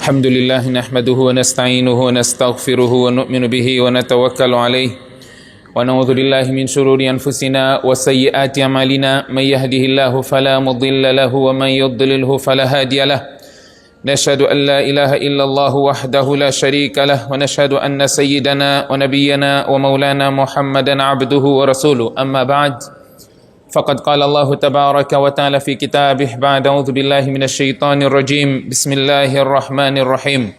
الحمد لله نحمده ونستعينه ونستغفره ونؤمن به ونتوكل عليه ونعوذ بالله من شرور أنفسنا وسيئات أعمالنا من يهده الله فلا مضل له ومن يضلله فلا هادي له نشهد أن لا إله إلا الله وحده لا شريك له ونشهد أن سيدنا ونبينا ومولانا محمدا عبده ورسوله أما بعد فقد قال الله تبارك وتعالى في كتابه بعد أعوذ بالله من الشيطان الرجيم بسم الله الرحمن الرحيم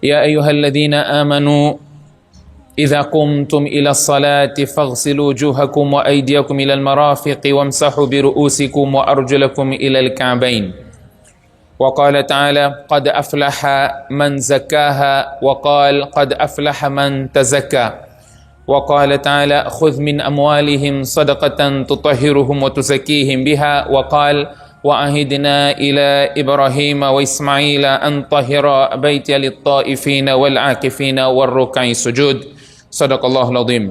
يا أيها الذين آمنوا إذا قمتم إلى الصلاة فاغسلوا وجوهكم وأيديكم إلى المرافق وامسحوا برؤوسكم وأرجلكم إلى الكعبين وقال تعالى قد أفلح من زكاها وقال قد أفلح من تزكى وقال تعالى خذ من أموالهم صدقة تطهرهم وتزكيهم بها وقال وعهدنا إلى إبراهيم وإسماعيل أن طهر بيتي للطائفين والعاكفين والركع السجود صدق الله العظيم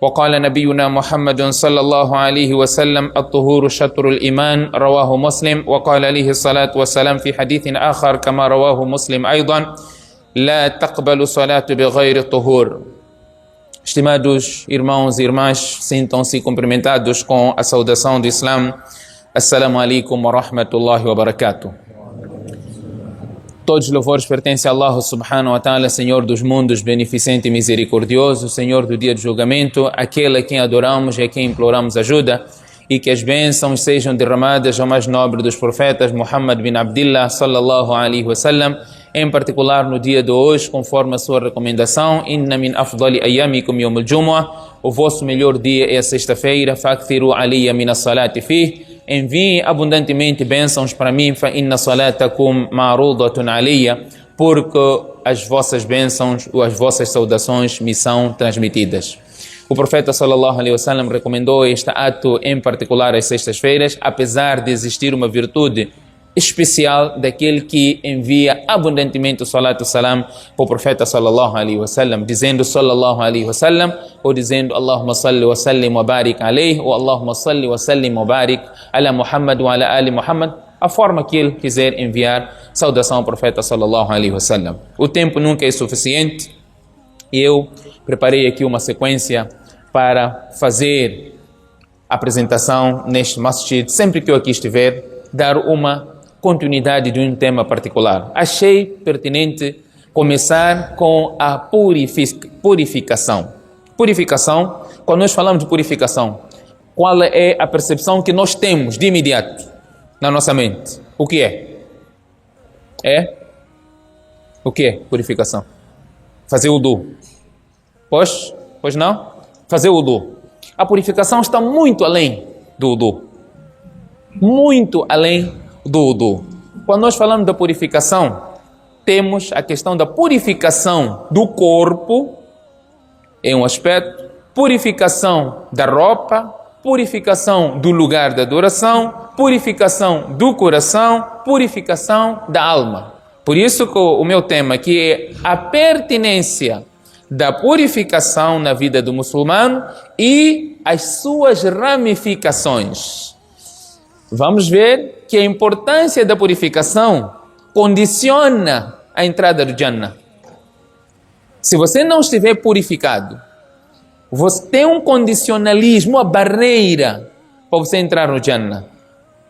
وقال نبينا محمد صلى الله عليه وسلم الطهور شطر الإيمان رواه مسلم وقال عليه الصلاة والسلام في حديث آخر كما رواه مسلم أيضا لا تقبل صلاة بغير طهور. Estimados irmãos e irmãs, sintam-se cumprimentados com a saudação do Islã. Assalamu alaikum wa rahmatullahi wa barakatuh. Todos os louvores pertencem a Allah subhanahu wa ta'ala, Senhor dos mundos, beneficente e misericordioso, Senhor do dia de julgamento, aquele a quem adoramos e a quem imploramos ajuda, e que as bênçãos sejam derramadas ao mais nobre dos profetas, Muhammad bin Abdillah, sallallahu alaihi wasallam, em particular no dia de hoje, conforme a sua recomendação, inna min afdali ayyamikum yawm al-jumu'ah, o vosso melhor dia é a sexta-feira, fakthiru aliyya min as-salati fih, enviem abundantemente bênçãos para mim, fa inna salatakum ma'rudatun aliyya, porque as vossas bênçãos ou as vossas saudações me são transmitidas. O profeta sallallahu alaihi wasallam recomendou este ato em particular às sextas-feiras, apesar de existir uma virtude especial daquele que envia abundantemente o salatu salam para o profeta sallallahu alaihi wasallam, dizendo sallallahu alaihi wasallam ou dizendo Allahumma salli wa sallim wa barik alayhi ou Allahumma salli wa sallim wa barik ala Muhammad wa ala ali Muhammad, a forma que ele quiser enviar saudação ao profeta sallallahu alaihi wasallam. O tempo nunca é suficiente e eu preparei aqui uma sequência para fazer a apresentação neste masjid, sempre que eu aqui estiver, dar uma continuidade de um tema particular. Achei pertinente começar com a purificação. Purificação, quando nós falamos de purificação, qual é a percepção que nós temos de imediato na nossa mente? O que é? O que é purificação? Fazer wudu. Pois não? Fazer wudu. A purificação está muito além do wudu. Muito além do wudu. Quando nós falamos da purificação, temos a questão da purificação do corpo, em um aspecto, purificação da roupa, purificação do lugar da adoração, purificação do coração, purificação da alma. Por isso que o meu tema aqui é a pertinência da purificação na vida do muçulmano e as suas ramificações. Vamos ver que a importância da purificação condiciona a entrada do Jannah. Se você não estiver purificado, você tem um condicionalismo, uma barreira para você entrar no Jannah.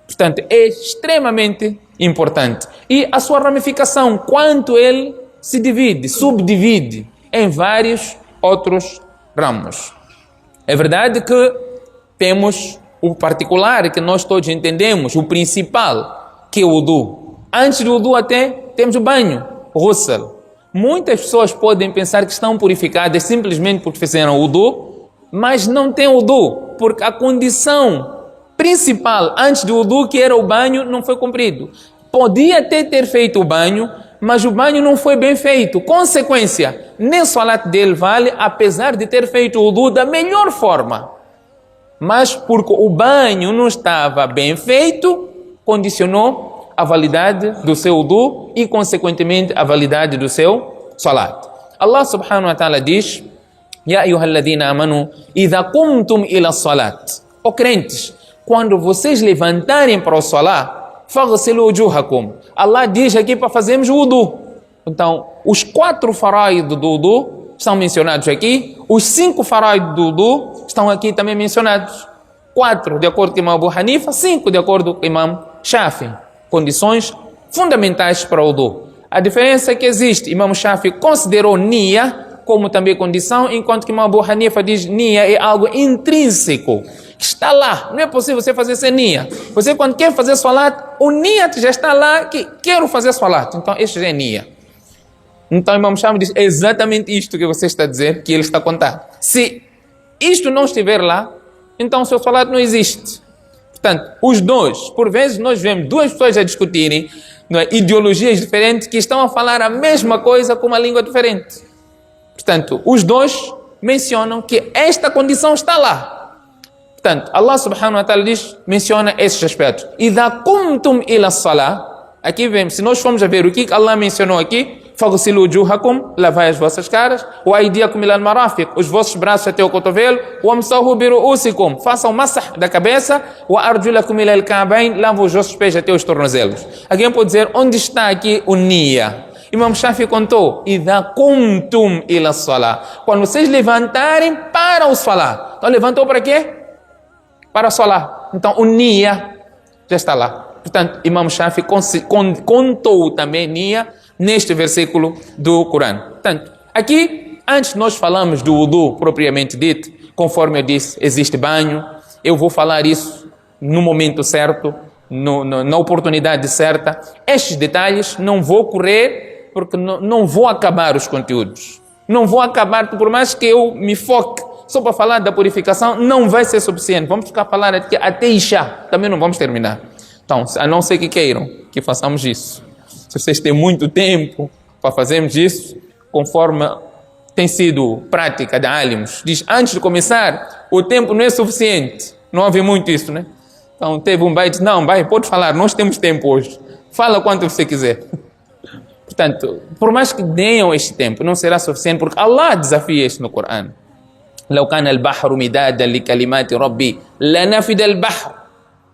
Portanto, é extremamente importante. E a sua ramificação, quanto ele se divide, subdivide em vários outros ramos. É verdade que temos o particular, que nós todos entendemos, o principal, que é o wudu. Antes do wudu até temos o banho, o ghusl. Muitas pessoas podem pensar que estão purificadas simplesmente porque fizeram o wudu, mas não tem wudu, porque a condição principal antes do wudu, que era o banho, não foi cumprido. Podia até ter feito o banho, mas o banho não foi bem feito. Consequência, nem salat dele vale, apesar de ter feito o wudu da melhor forma. Mas porque o banho não estava bem feito, condicionou a validade do seu wudu e, consequentemente, a validade do seu salat. Allah subhanahu wa ta'ala diz: Ya ayyuhalladhina amanu, idha qumtum ila salat. Ó crentes, quando vocês levantarem para o salat, faghsilu wujuhakum. Allah diz aqui para fazermos o wudu. Então, os 4 faraid do wudu estão mencionados aqui. Os 5 faraid do wudu estão aqui também mencionados. 4 de acordo com o Imam Abu Hanifa, 5 de acordo com o Imam Shafi. Condições fundamentais para o wudu. A diferença é que existe. Imam Shafi considerou niya como também condição, enquanto que Imam Abu Hanifa diz niya é algo intrínseco. Está lá, não é possível você fazer sem niya. Você quando quer fazer salat, o niyat já está lá, que quero fazer salat. Então este já é niya. Então Imam Shafi diz exatamente isto que você está a dizer, que ele está a contar. Se isto não estiver lá, então o seu salat não existe. Portanto, os dois, por vezes nós vemos 2 pessoas a discutirem, não é, ideologias diferentes que estão a falar a mesma coisa com uma língua diferente. Portanto, os dois mencionam que esta condição está lá. Portanto, Allah subhanahu wa ta'ala menciona esses aspectos. Idha qumtum ila salah. Aqui vemos, se nós formos a ver o que Allah mencionou aqui, faghsilu wujuhakum, lavai as vossas caras, wa aydiyakum ila al-marafiq, os vossos braços até o cotovelo, wamsahu bi ru'usikum, façam massah da cabeça, wa arjulakum ila al-ka'bayn, lavam os vossos pés até os tornozelos. Alguém pode dizer, onde está aqui o niya? Imam Shafi contou, idha qumtum ila salah, quando vocês levantarem para o salah. Então levantou para quê? Para o salah. Então o niya já está lá. Portanto, Imam Shafi contou também niya neste versículo do Corão. Portanto, aqui, antes nós falamos do wudu propriamente dito, conforme eu disse, existe banho. Eu vou falar isso no momento certo, na oportunidade certa. Estes detalhes não vou correr, porque não vou acabar os conteúdos. Não vou acabar, por mais que eu me foque só para falar da purificação, não vai ser suficiente. Vamos ficar a falar até Isha, também não vamos terminar. Então, a não ser que queiram que façamos isso. Se vocês têm muito tempo para fazermos isso, conforme tem sido prática de álimos, diz, antes de começar, o tempo não é suficiente. Não houve muito isso, né? Então, teve um baile, não, vai, pode falar, nós temos tempo hoje. Fala quanto você quiser. Portanto, por mais que deem este tempo, não será suficiente, porque Allah desafia isso no Corão. لو كان البحر مدادا لكلمات ربي لنفد البحر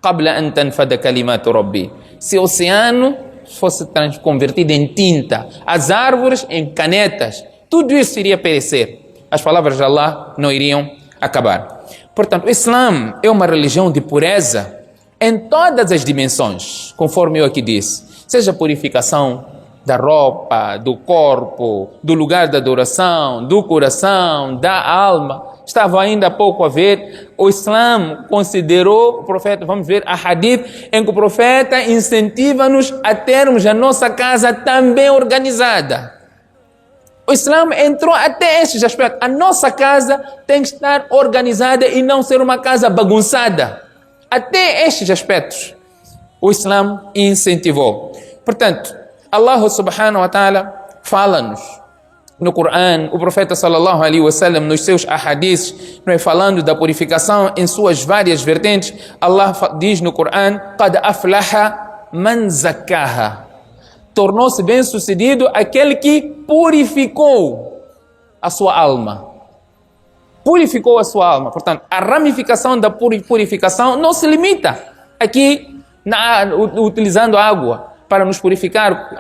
قبل أن تنفد كلمات ربي. Se o oceano fosse convertido em tinta, as árvores em canetas, tudo isso iria perecer. As palavras de Allah não iriam acabar. Portanto, o Islã é uma religião de pureza em todas as dimensões, conforme eu aqui disse. Seja purificação da roupa, do corpo, do lugar da adoração, do coração, da alma. Estava ainda há pouco a ver, o Islã considerou, o profeta, vamos ver a hadith, em que o profeta incentiva-nos a termos a nossa casa também organizada. O Islã entrou até estes aspectos. A nossa casa tem que estar organizada e não ser uma casa bagunçada. Até estes aspectos o Islã incentivou. Portanto, Allah subhanahu wa ta'ala fala-nos no Corão, o profeta sallallahu alaihi wasallam nos seus ahadiths, falando da purificação em suas várias vertentes. Allah diz no Corão, qad aflaha man zakkaha, tornou-se bem-sucedido aquele que purificou a sua alma. Purificou a sua alma. Portanto, a ramificação da purificação não se limita aqui utilizando água para nos purificar,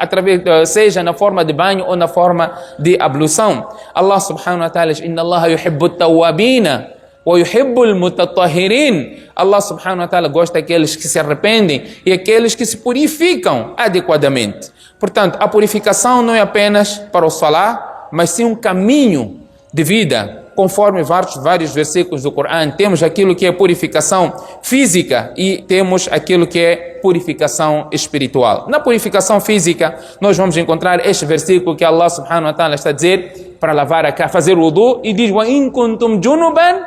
seja na forma de banho ou na forma de ablução. Allah subhanahu wa ta'ala diz, inna Allah yuhibbu at-tawwabina wa yuhibbu al-mutatahhirin. Allah subhanahu wa ta'ala gosta daqueles que se arrependem e aqueles que se purificam adequadamente. Portanto, a purificação não é apenas para o salah, mas sim um caminho de vida. Conforme vários versículos do Corão, temos aquilo que é purificação física e temos aquilo que é purificação espiritual. Na purificação física, nós vamos encontrar este versículo que Allah subhanahu wa ta'ala está a dizer para lavar a cara, fazer o wudu, e diz, وَإِن كُنْتُمْ جُنُبًا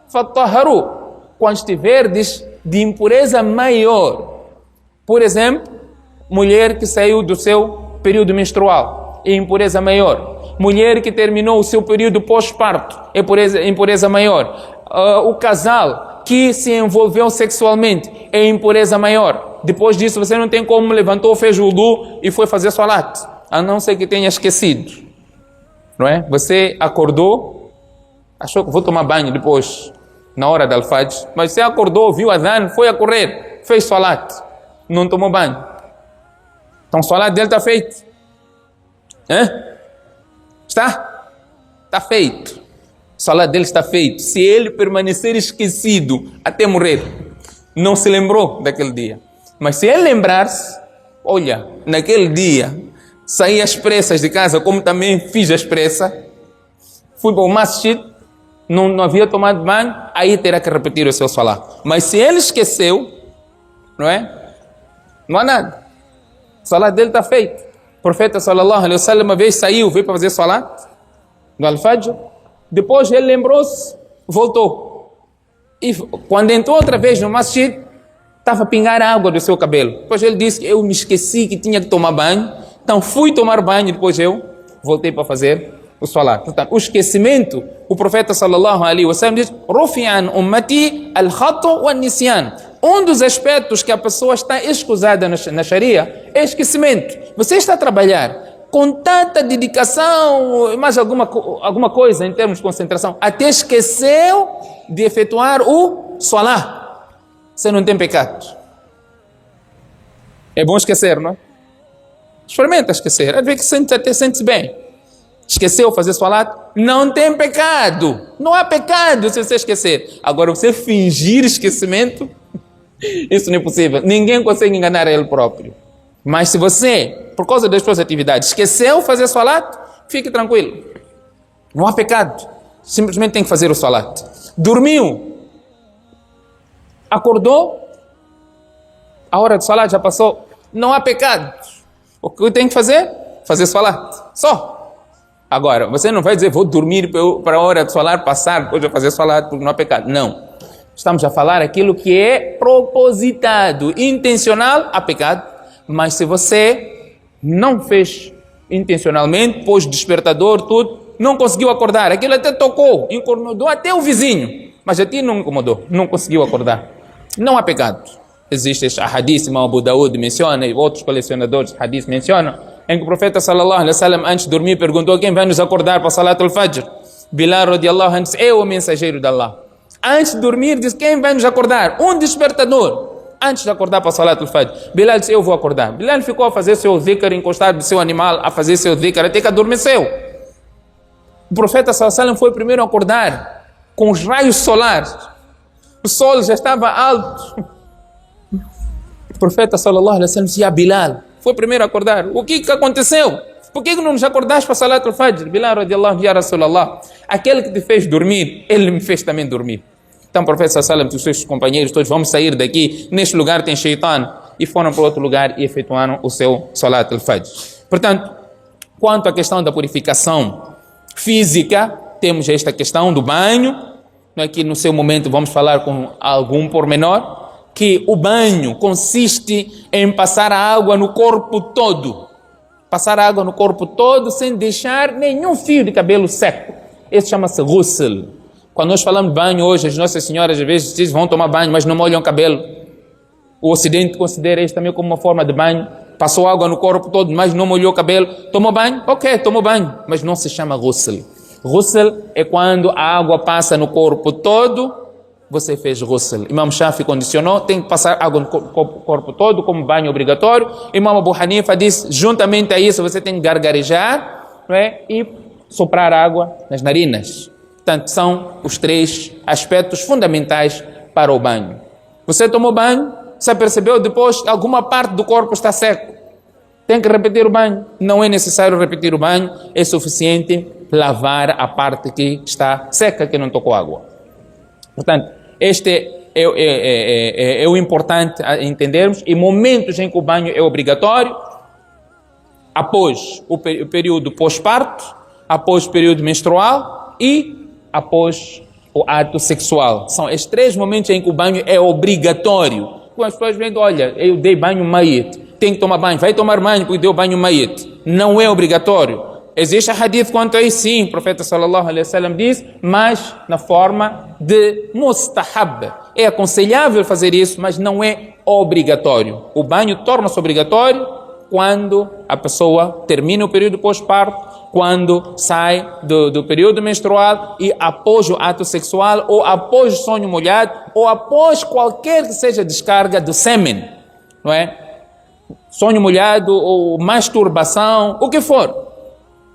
فَطَّهَّرُوا. Quando estiverdes de impureza maior, por exemplo, mulher que saiu do seu período menstrual é impureza maior. Mulher que terminou o seu período pós-parto é impureza maior. O casal que se envolveu sexualmente é impureza maior. Depois disso você não tem como levantou, fez o wudu e foi fazer salat, a não ser que tenha esquecido, não é? Você acordou, achou que vou tomar banho depois, na hora da al-Fajr, mas você acordou, viu adhan, foi a correr, fez salat, não tomou banho. Então o salat dele está feito. Está feito. O salat dele está feito. Se ele permanecer esquecido até morrer, não se lembrou daquele dia. Mas se ele lembrar-se, olha, naquele dia, saí às pressas de casa, como também fiz às pressas, fui para o masjid, não havia tomado banho, aí terá que repetir o seu salat. Mas se ele esqueceu, não é? Não há nada. O salat dele está feito. O profeta sallallahu alaihi wasallam uma vez saiu, veio para fazer salat no al-Fajr. Depois ele lembrou-se, voltou. E quando entrou outra vez no masjid, estava a pingar água do seu cabelo. Depois ele disse que eu me esqueci que tinha que tomar banho. Então fui tomar banho, depois eu voltei para fazer o salat. Portanto, o esquecimento, o profeta sallallahu alaihi wasallam diz: Rufi'an ummati al-khata wa nisyan. Um dos aspectos que a pessoa está escusada na Sharia é esquecimento. Você está a trabalhar com tanta dedicação, mais alguma coisa em termos de concentração, até esqueceu de efetuar o salat. Você não tem pecado. É bom esquecer, não é? Experimenta esquecer. Às vezes até sente-se bem. Esqueceu fazer salat, não tem pecado. Não há pecado se você esquecer. Agora, você fingir esquecimento, isso não é possível. Ninguém consegue enganar ele próprio. Mas se você, por causa das suas atividades, esqueceu fazer salat, fique tranquilo. Não há pecado. Simplesmente tem que fazer o salat. Dormiu. Acordou, a hora do salat já passou, não há pecado. O que tem que fazer? Fazer salat, só. Agora, você não vai dizer, vou dormir para a hora do salat passar, depois eu fazer salat, porque não há pecado. Não. Estamos a falar aquilo que é propositado, intencional, há pecado. Mas se você não fez intencionalmente, pôs despertador, tudo, não conseguiu acordar, aquilo até tocou, incomodou até o vizinho, mas a ti não incomodou, não conseguiu acordar. Não há pecado. Existe este hadith, Imam Abu Daud menciona, e outros colecionadores de hadith mencionam, em que o profeta sallallahu alaihi wasallam, antes de dormir, perguntou: quem vai nos acordar para Salat al-Fajr? Bilal radiallahu anhu disse: eu, o mensageiro de Allah. Antes de dormir, disse: quem vai nos acordar? Um despertador. Antes de acordar para Salat al-Fajr, Bilal disse: eu vou acordar. Bilal ficou a fazer seu dhikr, encostado do seu animal, a fazer seu dhikr, até que adormeceu. O profeta sallallahu alaihi wasallam foi primeiro a acordar com os raios solares. O sol já estava alto. O profeta sallallahu alaihi wasallam disse: Bilal, foi primeiro a acordar. O que aconteceu? Por que não nos acordaste para Salat al-Fajr? Bilal radiallahu anhu, ya Rasulallah, aquele que te fez dormir, ele me fez também dormir. Então o profeta sallallahu alaihi wasallam e os seus companheiros todos: vamos sair daqui, neste lugar tem shaitan. E foram para outro lugar e efetuaram o seu Salat al-Fajr. Portanto, quanto à questão da purificação física, temos esta questão do banho. Aqui no seu momento vamos falar com algum pormenor, que o banho consiste em passar a água no corpo todo. Passar a água no corpo todo sem deixar nenhum fio de cabelo seco. Isso chama-se ghusl. Quando nós falamos de banho hoje, as nossas senhoras às vezes dizem: vão tomar banho, mas não molham o cabelo. O Ocidente considera isso também como uma forma de banho. Passou água no corpo todo, mas não molhou o cabelo. Tomou banho? Ok, tomou banho, mas não se chama ghusl. Ghusl é quando a água passa no corpo todo, você fez ghusl. Imam Shafi condicionou, tem que passar água no corpo todo como banho obrigatório. Imam Abu Hanifa diz, juntamente a isso, você tem que gargarejar, não é? E soprar água nas narinas. Portanto, são os três aspectos fundamentais para o banho. Você tomou banho, você percebeu depois que alguma parte do corpo está seco. Tem que repetir o banho. Não é necessário repetir o banho, é suficiente lavar a parte que está seca, que não tocou água. Portanto, este é o importante a entendermos. E momentos em que o banho é obrigatório: após o período pós-parto, após o período menstrual e após o ato sexual. São estes três momentos em que o banho é obrigatório. Quando as pessoas vêm, olha, eu dei banho mayit, tem que tomar banho, vai tomar banho porque deu banho mayit. não é obrigatório. Existe hadith quanto a isso, sim, o profeta sallallahu alaihi wasallam diz, mas na forma de mustahab. É aconselhável fazer isso, mas não é obrigatório. O banho torna-se obrigatório quando a pessoa termina o período pós-parto, quando sai do período menstrual e após o ato sexual, ou após o sonho molhado, ou após qualquer que seja descarga do sêmen, não é? Sonho molhado ou masturbação, o que for.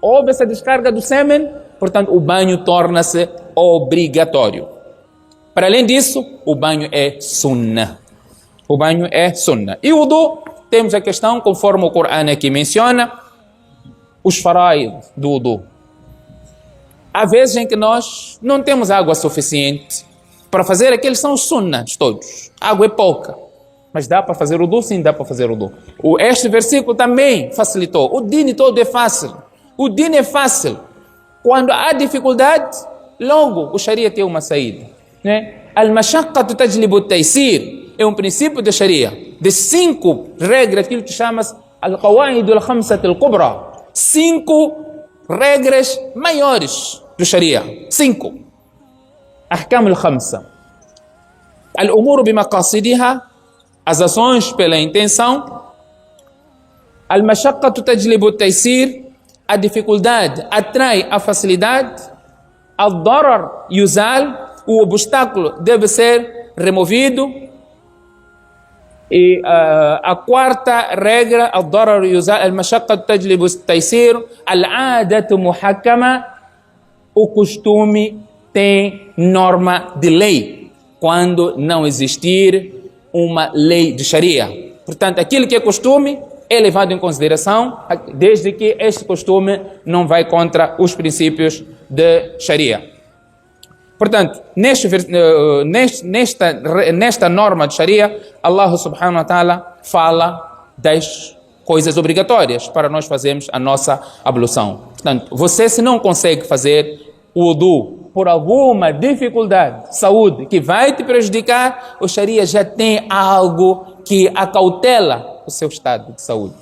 Houve essa descarga do sêmen, portanto o banho torna-se obrigatório. Para além disso, o banho é sunnah. O banho é sunnah. E o wudu, temos a questão, conforme o Corão aqui menciona, os faraid do wudu. Há vezes em que nós não temos água suficiente para fazer aqueles são os sunnahs todos. A água é pouca. Mas dá para fazer wudu? Sim, dá para fazer wudu. Este versículo também facilitou. O dini todo é fácil. O dini é fácil. Quando há dificuldade, logo o sharia tem uma saída. Al-mashaqqatu tajlibu at-taysir. É um princípio da sharia. De 5 regras, aquilo que chama-se al-qawaid al-khamsat al-kubra. 5 regras maiores do sharia. 5. Ahkam al-khamsa. Al-umuru bimaqasidiha. As ações pela intenção. Al-mashaqqatu tajlibu at-taysir. A dificuldade atrai a facilidade. Al-darar yuzal. O obstáculo deve ser removido. E a quarta regra, al-darar yuzal, al-mashaqqatu tajlibu at-taysir, al-'adatu muhakkama, o costume tem norma de lei, quando não existir uma lei de sharia. Portanto, aquilo que é costume é levado em consideração, desde que este costume não vai contra os princípios de sharia. Portanto, nesta norma de sharia, Allah subhanahu wa ta'ala fala das coisas obrigatórias para nós fazermos a nossa ablução. Portanto, você se não consegue fazer o wudu por alguma dificuldade de saúde que vai te prejudicar, o sharia já tem algo que acautela o seu estado de saúde.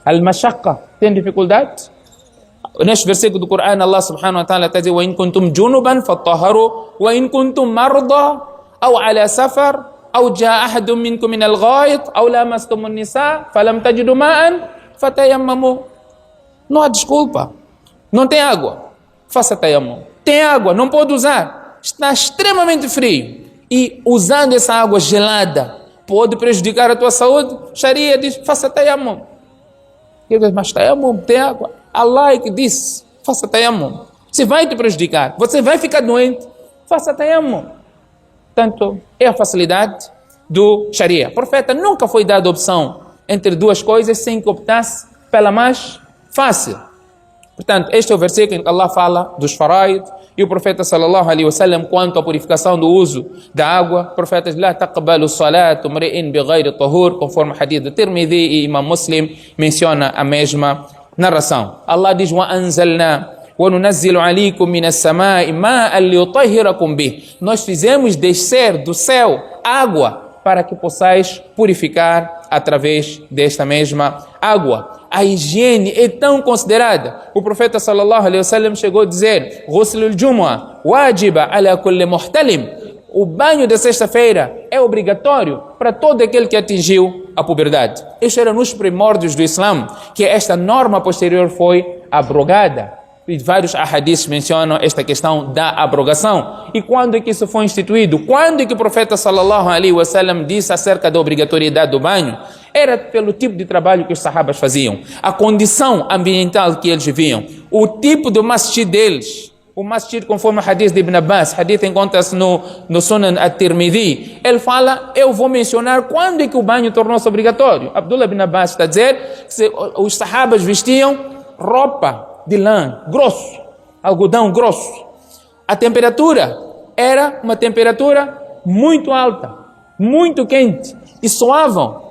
Al-mashaqqa, tem dificuldade? Neste versículo do Corão, Allah subhanahu wa ta'ala está dizendo: وَإِن كُنْتُمْ جُنُبًا فَطَّهَّرُوا وَإِن كُنْتُمْ مَرْضَى أو على سفر أو جاء أحد منكم من الغائط أو لامستم النساء فلم تجدوا ماء فتيمموا. Não há desculpa. Não tem água. Faça tayammum. Tem água, não pode usar. Está extremamente frio. E usando essa água gelada pode prejudicar a tua saúde. Sharia diz: faça tayammum. Mas tayammum, tem água. Allah é que disse: faça tayammum. Se vai te prejudicar, você vai ficar doente, faça tayammum. Portanto, é a facilidade do sharia. O profeta nunca foi dado opção entre duas coisas sem que optasse pela mais fácil. Portanto, este é o versículo em que Allah fala dos faraid, e o profeta sallallahu alaihi wasallam, quanto à purificação do uso da água, o profeta diz: la taqbalu salatu mri'in bighayri tahur, conforme o hadith do Tirmidhi, e Imam Muslim menciona a mesma narração. Allah diz: wa anzalna wa nunazzilu alaykum minas samai ma'an liyutahhirakum bih. Nós fizemos descer do céu água para que possais purificar através desta mesma água. A higiene é tão considerada. O profeta sallallahu alaihi wasallam chegou a dizer: Ghuslul Jumu'ah wajiba ala kulli muhtalim. O banho da sexta-feira é obrigatório para todo aquele que atingiu a puberdade. Este era nos primórdios do Islã, que esta norma posterior foi abrogada. E vários ahadiths mencionam esta questão da abrogação. E quando é que isso foi instituído? Quando é que o profeta sallallahu alaihi wasallam disse acerca da obrigatoriedade do banho? Era pelo tipo de trabalho que os sahabas faziam, a condição ambiental que eles viviam, o tipo do masjid deles. O masjid, conforme o hadith de Ibn Abbas, hadith encontra-se no Sunan at-Tirmidhi, ele fala: eu vou mencionar quando é que o banho tornou-se obrigatório. Abdullah ibn Abbas está a dizer que os sahabas vestiam roupa de lã grosso, algodão grosso. A temperatura era uma temperatura muito alta, muito quente, e suavam.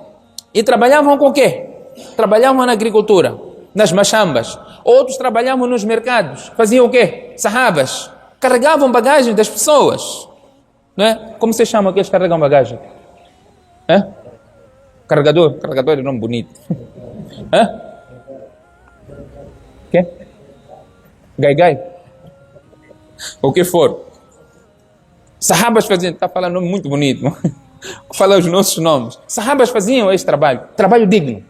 E trabalhavam com o quê? Trabalhavam na agricultura, nas machambas. Outros trabalhavam nos mercados. Faziam o quê? Sahabas. Carregavam bagagem das pessoas. Não é? Como se chama aqueles que carregam bagagem? Carregador. Carregador é um nome bonito. gai, o que for. Sahabas faziam, está falando um nome muito bonito, vou falar os nossos nomes. Sahabas faziam este trabalho digno.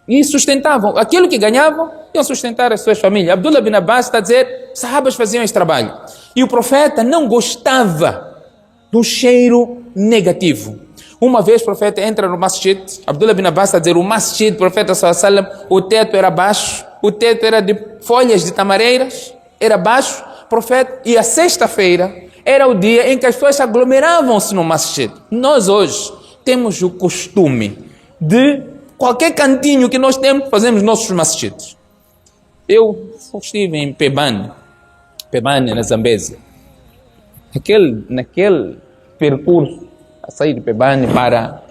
E sustentavam, aquilo que ganhavam, iam sustentar as suas famílias. Abdullah bin Abbas está a dizer, sahabas faziam este trabalho. E o profeta não gostava do cheiro negativo. Uma vez o profeta entra no masjid, Abdullah bin Abbas está a dizer, o masjid, o profeta sallallahu alaihi wasallam, o teto era baixo, o teto era de folhas de tamareiras, era baixo, profeta, e a sexta-feira era o dia em que as pessoas aglomeravam-se no masjid. Nós hoje temos o costume de qualquer cantinho que nós temos, fazemos nossos masjids. Eu estive em Pebane, na Zambésia. Naquele percurso, a sair de Pebane para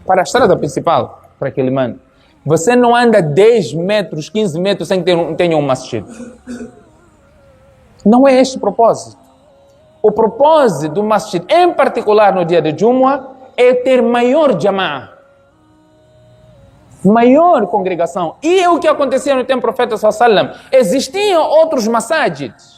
a estrada principal, para aquele mano, você não anda 10 metros, 15 metros sem que tenha um masjid. Não é este o propósito. O propósito do masjid, em particular no dia de Jumu'ah, é ter maior jama'a, maior congregação. E é o que acontecia no tempo do profeta sallallahu alaihi wasallam. Existiam outros massajids,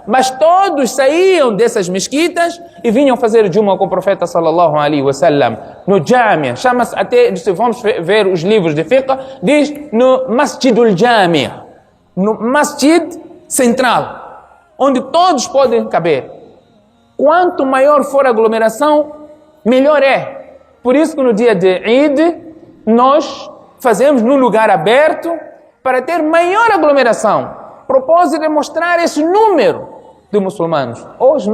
mas todos saíam dessas mesquitas e vinham fazer Jumu'ah com o profeta sallallahu alaihi wasallam no Jami'. Chama-se até, se vamos ver os livros de fiqh, diz no Masjidul Jami', no Masjid central, onde todos podem caber. Quanto maior for a aglomeração, melhor é. Por isso que no dia de Eid, nós fazemos num lugar aberto para ter maior aglomeração. O propósito é mostrar esse número de muçulmanos. Hoje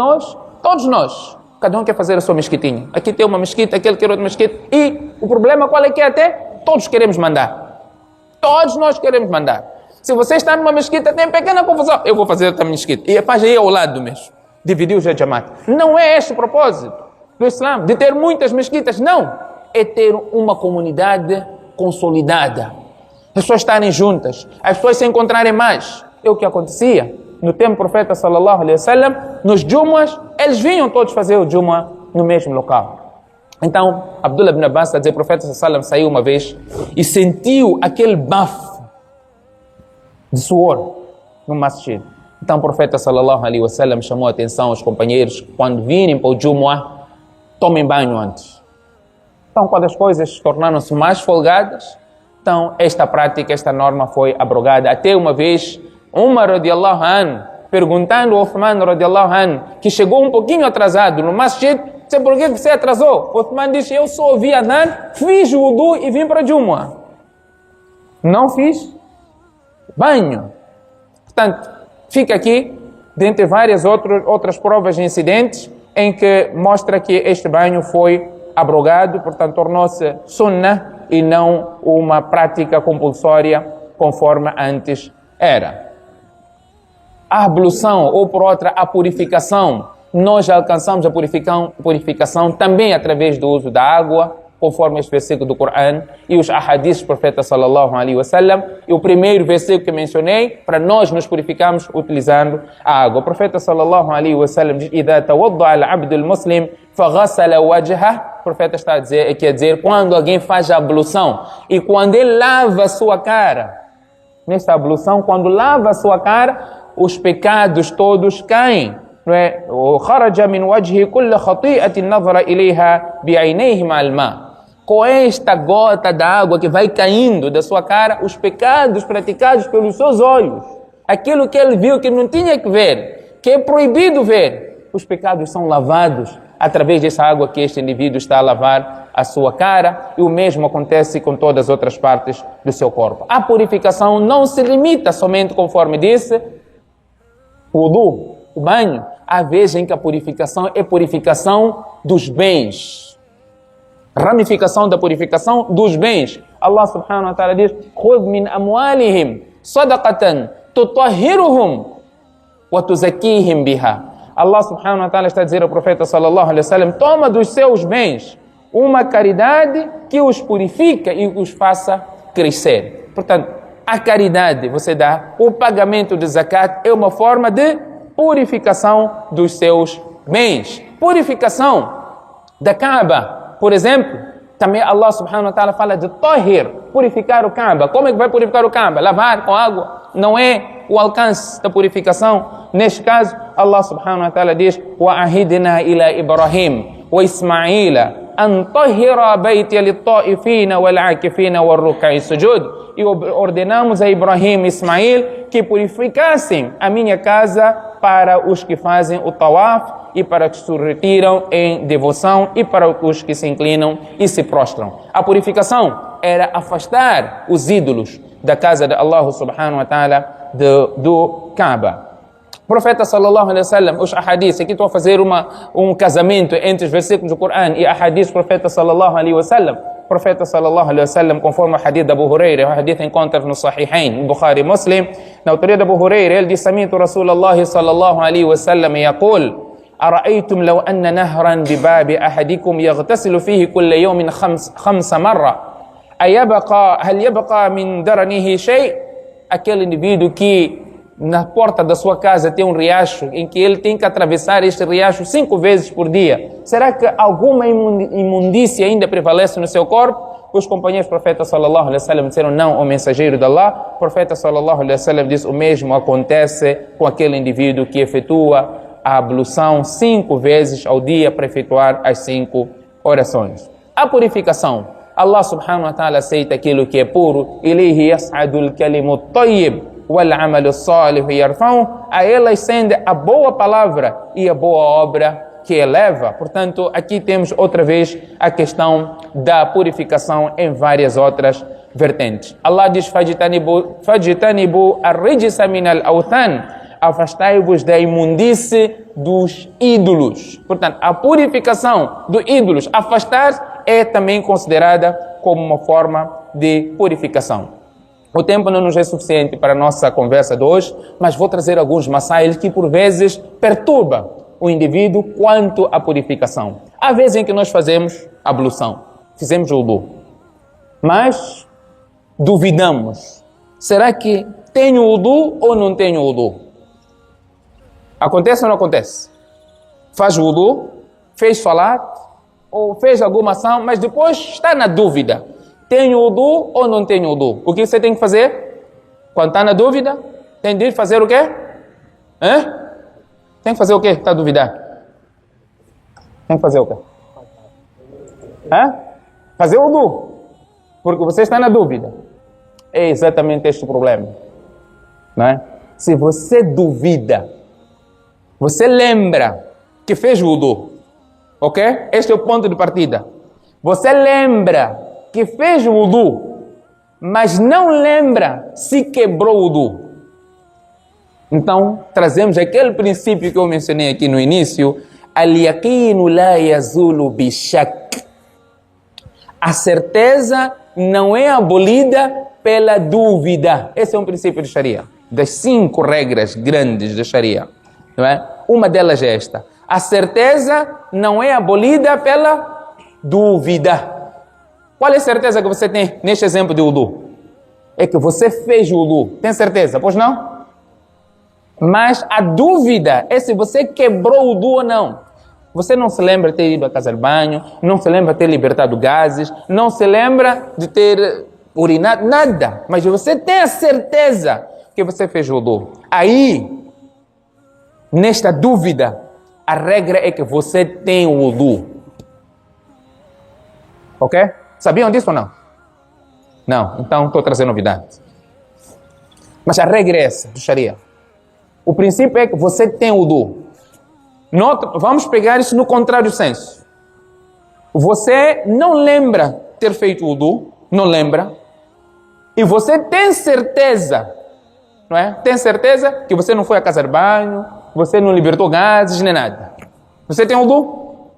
todos nós, cada um quer fazer a sua mesquitinha. Aqui tem uma mesquita, aquele quer outra mesquita. E o problema qual é que é até? Todos queremos mandar. Todos nós queremos mandar. Se você está numa mesquita, tem pequena confusão. Eu vou fazer outra mesquita. E faz aí ao lado mesmo. Dividir os jamaat. Não é este o propósito do Islã, de ter muitas mesquitas. Não. É ter uma comunidade consolidada. As pessoas estarem juntas. As pessoas se encontrarem mais. É o que acontecia no tempo do profeta sallallahu alaihi wasallam. Nos Jumu'as, eles vinham todos fazer o Jumu'ah no mesmo local. Então, Abdullah bin Abbas está a dizer, o profeta sallallahu alaihi wasallam saiu uma vez e sentiu aquele bafo de suor no masjid. Então o profeta sallallahu alaihi wasallam chamou a atenção aos companheiros, quando virem para o Jumu'ah, tomem banho antes. Então quando as coisas tornaram-se mais folgadas, então esta prática, esta norma foi abrogada. Até uma vez, Umar radiallahu anhu, perguntando ao Uthman radiallahu anhu, que chegou um pouquinho atrasado no masjid, disse, por que você atrasou? O Uthman disse, eu só ouvi adhan, fiz o wudu e vim para o Jumu'ah. Não fiz banho. Portanto, fica aqui, dentre várias outras provas e incidentes, em que mostra que este banho foi abrogado, portanto, tornou-se sunnah e não uma prática compulsória, conforme antes era. A ablução, ou por outra, a purificação, nós alcançamos a purificação também através do uso da água, conforme este versículo do Corão e os ahadiths do profeta sallallahu alaihi wasallam. E o primeiro versículo que mencionei, para nós nos purificarmos utilizando a água. O profeta sallallahu alaihi wasallam diz, إِذَا تَوَضَّعَ الْعَبْدُ الْمُسْلِمِ فَغَسَلَ وَجْهَهُ. O profeta está a dizer, quer dizer, quando alguém faz a ablução e quando ele lava a sua cara, nesta ablução, quando lava a sua cara, os pecados todos caem. وخرج من وجهه كل خطيئة نظر إليها بعينيه مع الماء. Com esta gota da água que vai caindo da sua cara, os pecados praticados pelos seus olhos, aquilo que ele viu que não tinha que ver, que é proibido ver, os pecados são lavados através dessa água que este indivíduo está a lavar a sua cara, e o mesmo acontece com todas as outras partes do seu corpo. A purificação não se limita somente, conforme disse, o wudu, o banho. Há vezes em que a purificação é purificação dos bens. Ramificação da purificação dos bens. Allah subhanahu wa ta'ala diz, خُذْ مِنْ أَمْوَالِهِمْ صَدَقَةً تُطَهِّرُهُمْ وَتُزَكِّيهِمْ بِهَا. Allah subhanahu wa ta'ala está a dizer ao profeta sallallahu alaihi wasallam, toma dos seus bens uma caridade que os purifica e os faça crescer. Portanto, a caridade você dá, o pagamento de zakat é uma forma de purificação dos seus bens. Purificação da Kaaba, por exemplo, Também Allah subhanahu wa ta'ala fala de tahir, purificar o Kaaba. Como é que vai purificar o Kaaba? Lavar com água. Não é o alcance da purificação. Neste caso, Allah subhanahu wa ta'ala diz: وَأَهِدْنَا إِلَى إِبْرَاهِيمَ وَإِسْمَعِيلَ أَنْ طَهِّرَ بَيْتِيَ لِلطَّائِفِينَ وَالْعَاكِفِينَ وَالرُّكَّعِ السُّجُودِ. E ordenamos a Ibrahim e Ismail que purificassem a minha casa para os que fazem o tawaf e para os que se retiram em devoção e para os que se inclinam e se prostram. A purificação era afastar os ídolos da casa de Allah subhanahu wa ta'ala do Kaaba. Profeta sallallahu alaihi wasallam, os ahadith, aqui estou a fazer um casamento entre os versículos do Corão e ahadith do profeta sallallahu alaihi wasallam. Profeta sallallahu alaihi wasallam, conforme o hadith de Abu Huraira, o hadith encontra no Sahihain, no Bukhari Muslim, na autoria de Abu Huraira, ele diz: "Sami'tu Rasulullah sallallahu alaihi wasallam yaqul: أرأيتم لو أن نهرا بباب أحدكم يغتسل فيه كل يوم خمس مرة هل يبقى من درنه شيء?" Aquele indivíduo que na porta da sua casa tem um riacho em que ele tem que atravessar este riacho 5 vezes por dia. Será que alguma imundícia ainda prevalece no seu corpo? Os companheiros do profeta sallallahu alaihi wasallam disseram: não, o mensageiro de Allah. O profeta sallallahu alaihi wasallam diz: o mesmo acontece com aquele indivíduo que efetua a ablução 5 vezes ao dia para efetuar as 5 orações. A purificação, Allah subhanahu wa ta'ala aceita aquilo que é puro. Ilayhi yas'adul kalimu tayyib wal amalu salih yarfa'u. A ele ascende a boa palavra e a boa obra que eleva. Portanto, aqui temos outra vez a questão da purificação em várias outras vertentes. Allah diz: fajtanibu ar-rijsa min al-awthan, afastai-vos da imundície dos ídolos. Portanto, a purificação dos ídolos, afastar, é também considerada como uma forma de purificação. O tempo não nos é suficiente para a nossa conversa de hoje, mas vou trazer alguns masail que por vezes perturbam o indivíduo quanto à purificação. Há vezes em que nós fazemos ablução, fizemos o wudu, mas duvidamos. Será que tenho wudu ou não tenho wudu? Acontece ou não acontece? Faz wudu, fez salat, ou fez alguma ação, mas depois está na dúvida. Tenho wudu ou não tenho wudu? O que você tem que fazer? Quando está na dúvida, tem de fazer o quê? Tem que fazer o quê? Está a duvidar? Tem que fazer o quê? Fazer wudu. Porque você está na dúvida. É exatamente este o problema. Não é? Se você duvida, você lembra que fez wudu, ok? Este é o ponto de partida. Você lembra que fez wudu, mas não lembra se quebrou o wudu. Então, trazemos aquele princípio que eu mencionei aqui no início: al-yaqinu la yazulu bi-shak. A certeza não é abolida pela dúvida. Esse é um princípio de Sharia. Das 5 regras grandes da Sharia. Não é? Uma delas é esta: a certeza não é abolida pela dúvida. Qual é a certeza que você tem neste exemplo de wudu? É que você fez wudu. Tem certeza? Pois não? Mas a dúvida é se você quebrou o wudu ou não. Você não se lembra de ter ido à casa de banho, não se lembra de ter libertado gases, não se lembra de ter urinado, nada. Mas você tem a certeza que você fez wudu. Aí, nesta dúvida, a regra é que você tem o wudu. Ok? Sabiam disso ou não? Não, então estou trazendo novidade. Mas a regra é essa, do Sharia. O princípio é que você tem o wudu. Vamos pegar isso no contrário senso. Você não lembra ter feito o wudu, não lembra, e você tem certeza, não é? Tem certeza que você não foi à casa de banho, você não libertou gases, nem nada. Você tem o wudu?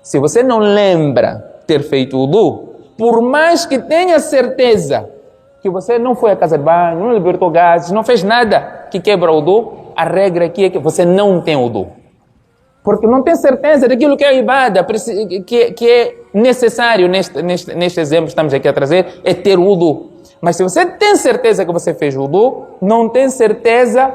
Se você não lembra ter feito o wudu, por mais que tenha certeza que você não foi à casa de banho, não libertou gases, não fez nada que quebra o wudu, a regra aqui é que você não tem o wudu. Porque não tem certeza daquilo que é ibada, que é necessário neste exemplo que estamos aqui a trazer, é ter o wudu. Mas se você tem certeza que você fez o wudu, não tem certeza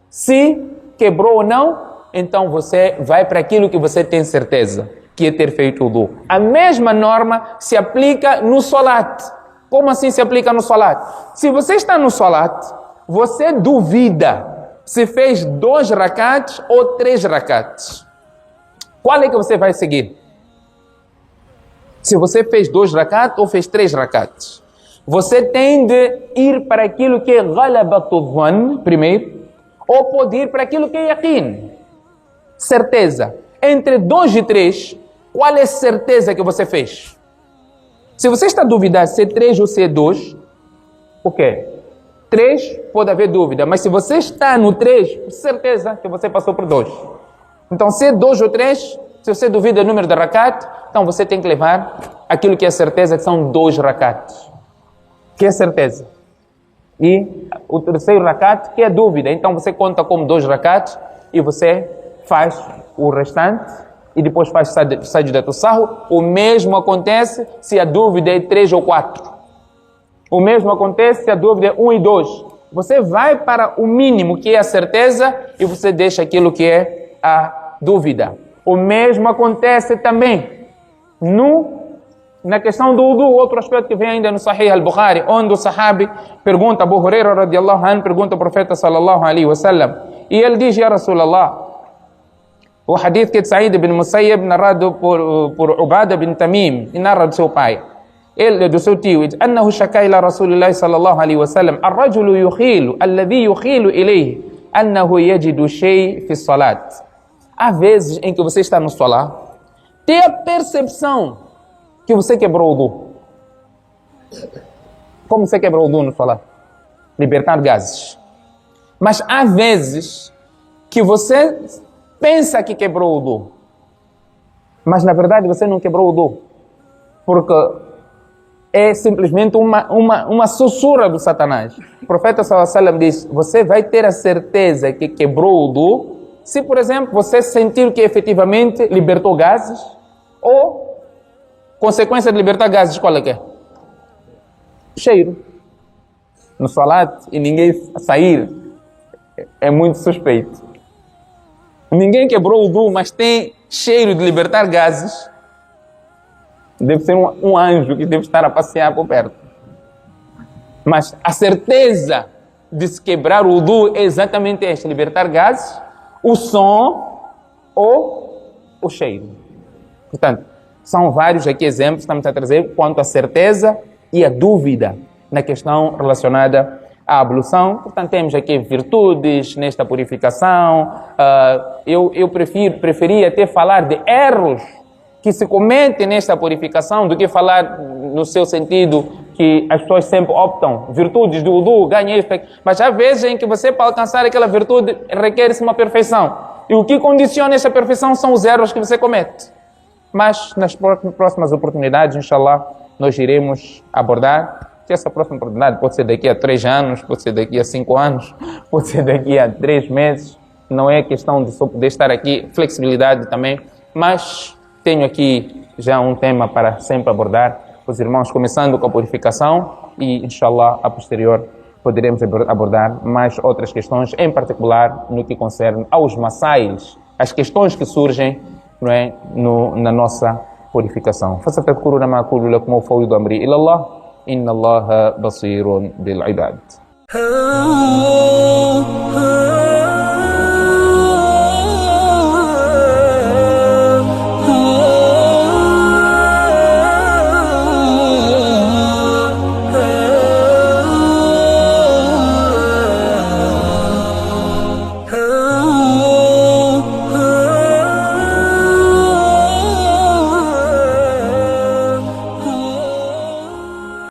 se quebrou ou não, então você vai para aquilo que você tem certeza. que é ter feito o wudu. A mesma norma se aplica no salat. Como assim se aplica no salat? Se você está no salat, você duvida se fez 2 rakats ou 3 rakats. Qual é que você vai seguir? Se você fez 2 rakats ou fez 3 rakats. Você tem de ir para aquilo que é ghalabatu dhann primeiro, ou pode ir para aquilo que é yaqin, certeza. Entre 2 e 3, qual é a certeza que você fez? Se você está a duvidar se é 3 ou se é 2, o quê? 3 pode haver dúvida, mas se você está no 3, certeza que você passou por 2. Então, se é 2 ou 3, se você duvida do número de rakat, então você tem que levar aquilo que é certeza, que são 2 rakats. Que é certeza. E o terceiro rakat, que é dúvida. Então você conta como 2 rakats e você faz o restante e depois faz sajdat al-sahw. O mesmo acontece se a dúvida é 3 ou 4. O mesmo acontece se a dúvida é 1 e 2. Você vai para o mínimo, que é a certeza, e você deixa aquilo que é a dúvida. O mesmo acontece também na questão do wudu, outro aspecto que vem ainda no Sahih al-Bukhari, onde o sahabi pergunta, Abu Huraira radiallahu anhu, pergunta ao profeta sallallahu alaihi wasallam, e ele diz, Ya Rasulallah, o hadith que é de Sa'id ibn Musayyib, narrado por Ubada bin Tamim, e narra do seu pai, ele do seu tio, أنه شكا إلى رسول الله صلى الله عليه وسلم الرجل يخيل الذي يخيل إليه أنه يجد شيء في الصلاة. Há vezes em que você está no salat, tem a percepção que você quebrou o wudu. Como você quebrou o wudu no salat? Libertar gases. Mas há vezes que você pensa que quebrou o wudu, mas na verdade você não quebrou o wudu, porque é simplesmente uma sussurra do Satanás. O profeta sallallahu alaihi wasallam diz, você vai ter a certeza que quebrou o wudu se, por exemplo, você sentir que efetivamente libertou gases, ou consequência de libertar gases, qual é que é? Cheiro. No salat, e ninguém sair, é muito suspeito. Ninguém quebrou o wudu, mas tem cheiro de libertar gases. Deve ser um anjo que deve estar a passear por perto. Mas a certeza de se quebrar o wudu é exatamente esta: libertar gases, o som ou o cheiro. Portanto, são vários aqui exemplos que estamos a trazer quanto à certeza e a dúvida na questão relacionada à ablução. Portanto, temos aqui virtudes nesta purificação. Eu preferia até falar de erros que se cometem nesta purificação do que falar no seu sentido que as pessoas sempre optam virtudes do wudu, ganha isso, mas há vezes em que você, para alcançar aquela virtude, requer-se uma perfeição, e o que condiciona essa perfeição são os erros que você comete. Mas nas próximas oportunidades, inshallah, nós iremos abordar. Que essa próxima oportunidade pode ser daqui a 3 anos, pode ser daqui a 5 anos, pode ser daqui a 3 meses, não é questão de só poder estar aqui, flexibilidade também, mas tenho aqui já um tema para sempre abordar, os irmãos, começando com a purificação, e inshallah a posterior poderemos abordar mais outras questões, em particular no que concerne aos masáis, as questões que surgem, não é, na nossa purificação. فستذكرون ما أقول لكم وأفوض أمري إلى الله إن الله بصير بالعباد.